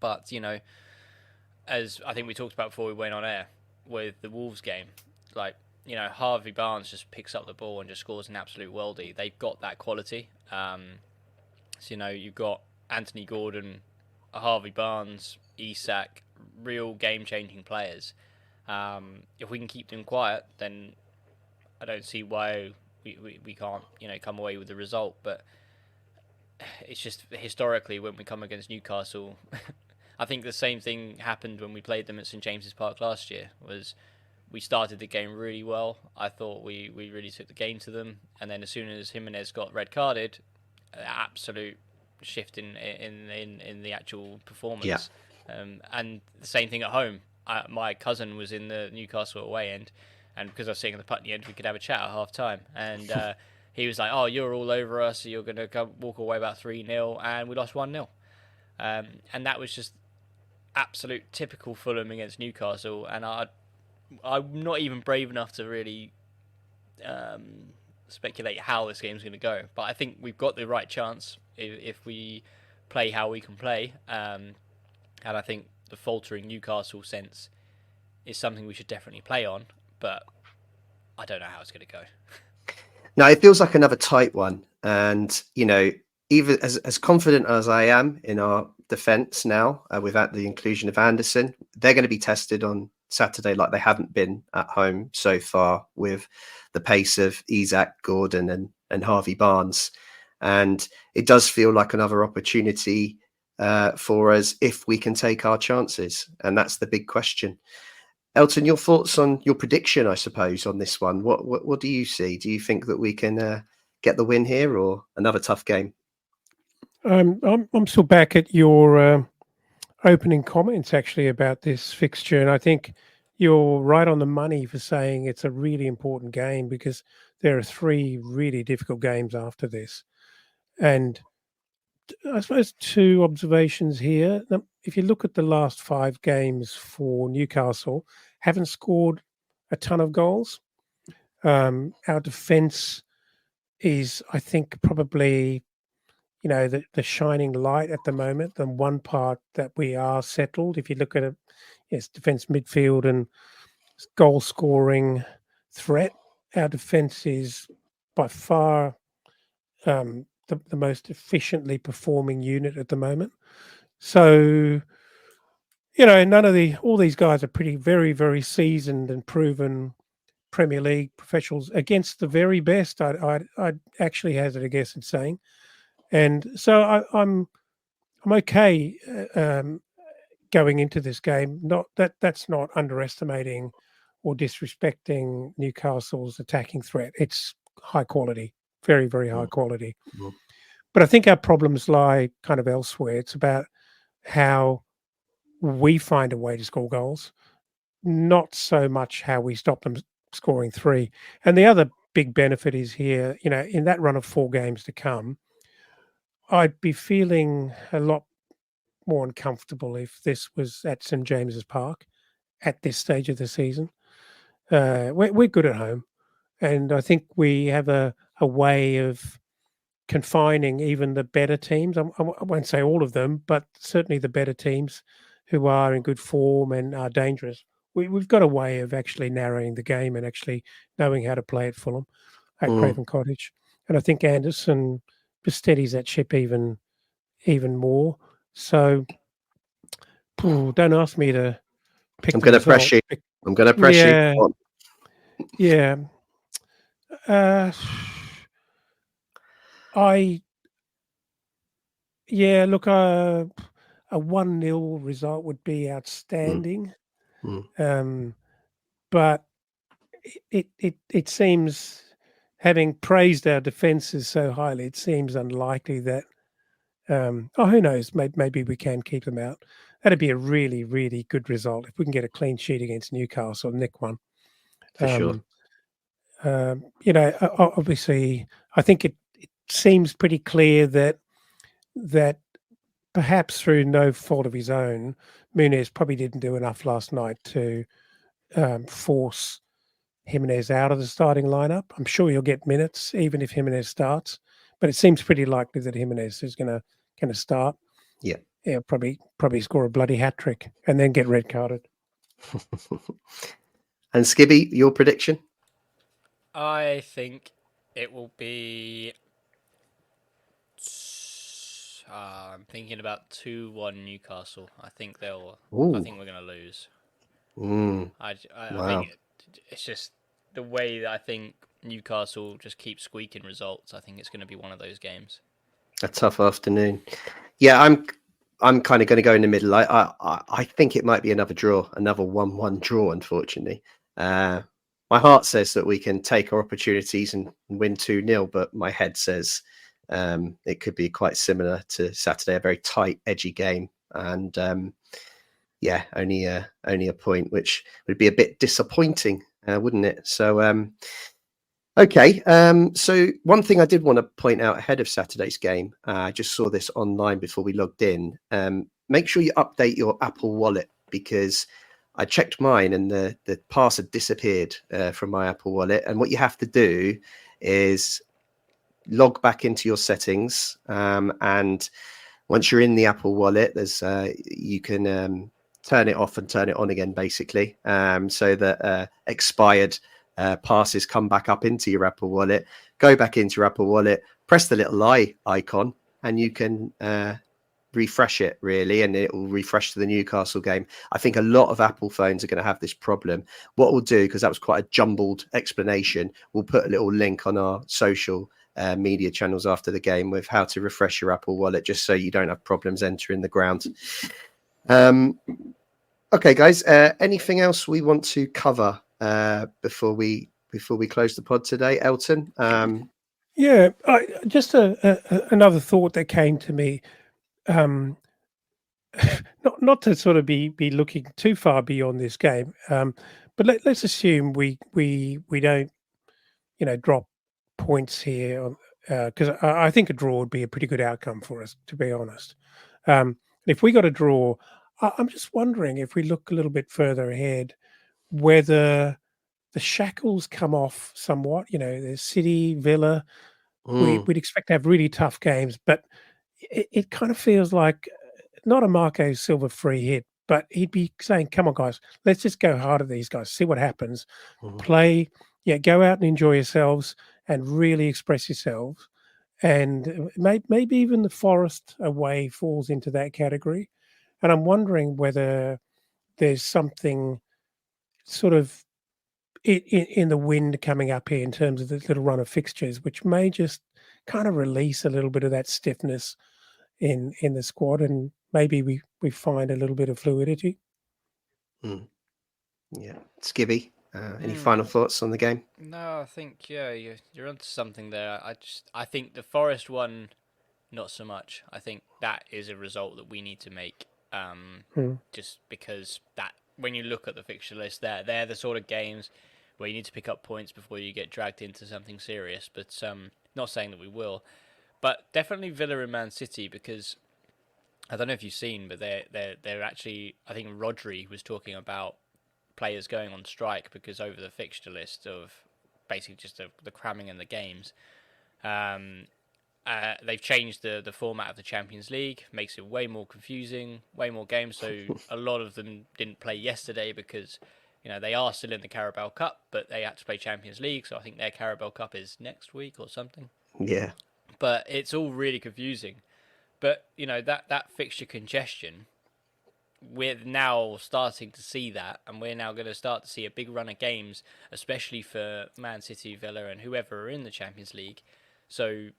But as I think we talked about before we went on air with the Wolves game, Harvey Barnes just picks up the ball and just scores an absolute worldie. They've got that quality. So you've got Anthony Gordon, Harvey Barnes, Isak, real game-changing players. If we can keep them quiet, then I don't see why we can't come away with the result. But it's just historically when we come against Newcastle, I think the same thing happened when we played them at St James's Park last year. Was we started the game really well. I thought we really took the game to them, and then as soon as Jimenez got red carded, absolute shift in the actual performance. Yeah. And the same thing at home. My cousin was in the Newcastle away end, and because I was sitting in the Putney end, we could have a chat at half time. And he was like, "Oh, you're all over us. You're going to walk away about 3-0," and we lost 1-0. And that was just absolute typical Fulham against Newcastle. And I'm not even brave enough to really speculate how this game's going to go. But I think we've got the right chance if we play how we can play. And I think the faltering Newcastle sense is something we should definitely play on. But I don't know how it's going to go. No, it feels like another tight one. And, even as confident as I am in our defence now, without the inclusion of Anderson, they're going to be tested on Saturday like they haven't been at home so far, with the pace of Isak, Gordon and Harvey Barnes. And it does feel like another opportunity for us if we can take our chances. And that's the big question. Elton, your thoughts on your prediction, I suppose, on this one? What do you see? Do you think that we can get the win here, or another tough game? I'm still back at your opening comments actually about this fixture, and I think you're right on the money for saying it's a really important game because there are 3 really difficult games after this. And I suppose 2 observations here. If you look at the last 5 games for Newcastle, haven't scored a ton of goals. Our defence is, I think, probably the shining light at the moment. The one part that we are settled. If you look at it, yes, defence, midfield, and goal scoring threat, our defence is by far the most efficiently performing unit at the moment. So, all these guys are pretty very, very seasoned and proven Premier League professionals against the very best. I'd actually hazard a guess in saying, and so I'm okay going into this game. Not that's not underestimating or disrespecting Newcastle's attacking threat. It's high quality, very, very high quality. Mhm. But I think our problems lie kind of elsewhere. It's about how we find a way to score goals, not so much how we stop them scoring 3. And the other big benefit is here, in that run of 4 games to come, I'd be feeling a lot more uncomfortable if this was at St James's Park at this stage of the season. We're good at home, and I think we have a way of confining even the better teams. I won't say all of them, but certainly the better teams who are in good form and are dangerous. We've got a way of actually narrowing the game and actually knowing how to play at Fulham, at Mm. Craven Cottage. And I think Anderson just steadies that ship even more. So don't ask me to pick I'm the going to press result. you. I'm going to press you. Yeah, Go on. yeah. I Yeah, look, a 1-0 result would be outstanding. Mm. But it seems, having praised our defences so highly, it seems unlikely that. Who knows? Maybe we can keep them out. That'd be a really, really good result if we can get a clean sheet against Newcastle, nick one. For sure. Obviously, I think it seems pretty clear that perhaps through no fault of his own, Muniz probably didn't do enough last night to force Jimenez out of the starting lineup. I'm sure he'll get minutes even if Jimenez starts, but it seems pretty likely that Jimenez is going to start. Yeah. He'll probably score a bloody hat trick and then get red carded. And Skibby, your prediction? I think it will be. I'm thinking about 2-1 Newcastle. I think they'll. Ooh. I think we're going to lose. Mm. I Wow. think it's just the way that I think Newcastle just keeps squeaking results. I think it's going to be one of those games. A tough afternoon. Yeah, I'm kind of going to go in the middle. I think it might be another draw, another 1-1 draw. Unfortunately, my heart says that we can take our opportunities and win 2-0, but my head says it could be quite similar to Saturday, a very tight, edgy game, and yeah, only a point, which would be a bit disappointing, wouldn't it? So. Okay, so one thing I did want to point out ahead of Saturday's game, I just saw this online before we logged in. Make sure you update your Apple Wallet, because I checked mine and the pass had disappeared from my Apple Wallet. And what you have to do is log back into your settings, and once you're in the Apple Wallet, there's you can turn it off and turn it on again, basically, so that expired passes come back up into your Apple Wallet. Go back into your Apple Wallet, press the little eye icon, and you can refresh it, really, and it will refresh to the Newcastle game. I think a lot of Apple phones are going to have this problem. What we'll do, because that was quite a jumbled explanation, we'll put a little link on our social media channels after the game with how to refresh your Apple Wallet, just so you don't have problems entering the ground. Okay, guys, anything else we want to cover before we close the pod today, Elton? Yeah, just another thought that came to me. not to sort of be looking too far beyond this game, but let's assume we don't drop points here because I think a draw would be a pretty good outcome for us, to be honest. If we got a draw, I'm just wondering if we look a little bit further ahead, whether the shackles come off somewhat. The City, Villa, we'd expect to have really tough games, but it kind of feels like not a Marco Silva free hit, but he'd be saying, "Come on, guys, let's just go hard at these guys, see what happens, play, go out and enjoy yourselves, and really express yourselves." And maybe even the Forest away falls into that category. And I'm wondering whether there's something sort of in the wind coming up here in terms of the little run of fixtures, which may just kind of release a little bit of that stiffness in the squad, and maybe we find a little bit of fluidity. Yeah, Skibby, any final thoughts on the game? No, I think you're onto something there. I think the Forest one, not so much. I think that is a result that we need to make. Just because that when you look at the fixture list, they're the sort of games where you need to pick up points before you get dragged into something serious. But not saying that we will, but definitely Villa and Man City, because I don't know if you've seen, but they're actually, I think Rodri was talking about players going on strike because over the fixture list of basically just the cramming in the games. They've changed the format of the Champions League, makes it way more confusing, way more games. So a lot of them didn't play yesterday because they are still in the Carabao Cup, but they had to play Champions League. So I think their Carabao Cup is next week or something. Yeah, but it's all really confusing. But that fixture congestion, we're now starting to see that, and we're now going to start to see a big run of games, especially for Man City, Villa, and whoever are in the Champions League. So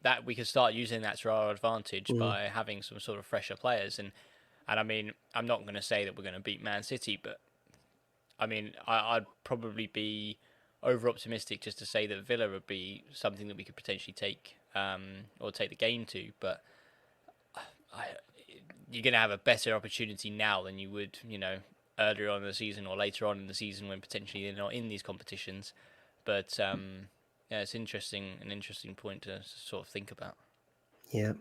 that we can start using that to our advantage by having some sort of fresher players. And I mean, I'm not going to say that we're going to beat Man City, but I mean, I'd probably be over optimistic just to say that Villa would be something that we could potentially take or take the game to. But you're going to have a better opportunity now than you would, earlier on in the season or later on in the season when potentially they're not in these competitions. But it's an interesting point to sort of think about. Yeah.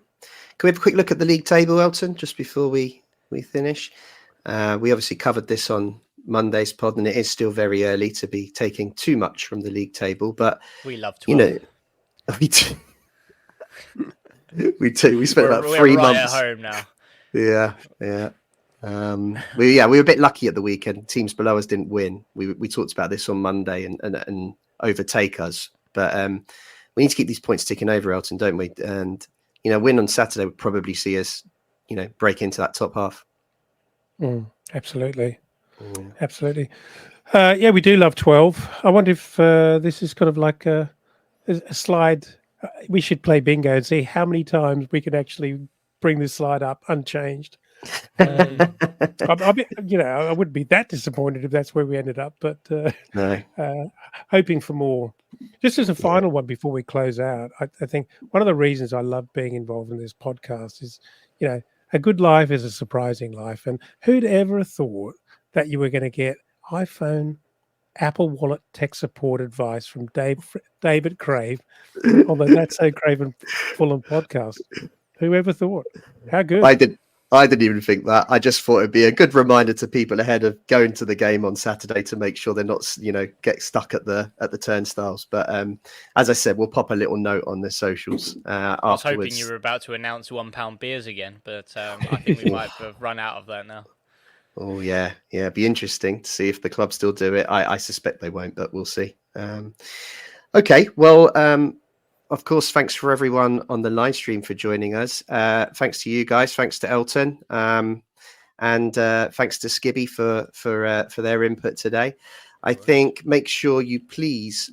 Can we have a quick look at the league table, Elton, just before we finish? We obviously covered this on Monday's pod, and it is still very early to be taking too much from the league table, but we love 12. We do. We spent about 3 months at home now. Yeah. We were a bit lucky at the weekend. Teams below us didn't win. We talked about this on Monday and overtake us, but we need to keep these points ticking over, Elton, don't we? And win on Saturday would probably see us break into that top half. Absolutely. We do love 12. I wonder if this is kind of like a slide. We should play bingo and see how many times we can actually bring this slide up unchanged. I wouldn't be that disappointed if that's where we ended up, but no. Hoping for more. Just as a final one before we close out, I think one of the reasons I love being involved in this podcast is, a good life is a surprising life. And who'd ever thought that you were going to get iPhone, Apple Wallet tech support advice from David Crave on the That's So Craven Fulham podcast? Whoever thought? How good? I didn't even think that. I just thought it'd be a good reminder to people ahead of going to the game on Saturday to make sure they're not, get stuck at the turnstiles. But as I said, we'll pop a little note on the socials afterwards. I was hoping you were about to announce £1 beers again, but I think we might have run out of that now. Oh yeah, it'd be interesting to see if the club still do it. I suspect they won't, but we'll see. Okay, well. Of course, thanks for everyone on the live stream for joining us. Thanks to you guys. Thanks to Elton, and thanks to Skibby for their input today. I think make sure you please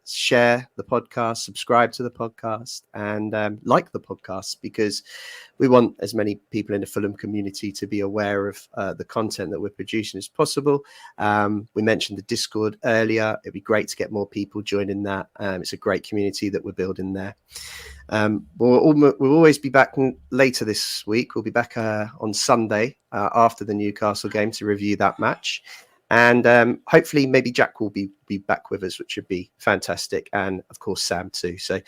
share the podcast, subscribe to the podcast, and like the podcast, because we want as many people in the Fulham community to be aware of the content that we're producing as possible. We mentioned the Discord earlier. It'd be great to get more people joining that. It's a great community that we're building there. We'll always be back later this week. We'll be back on Sunday after the Newcastle game to review that match. And hopefully maybe Jack will be back with us, which would be fantastic. And of course, Sam too. So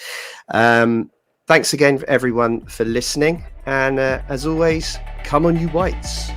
thanks again, everyone, for listening. And as always, come on, you Whites.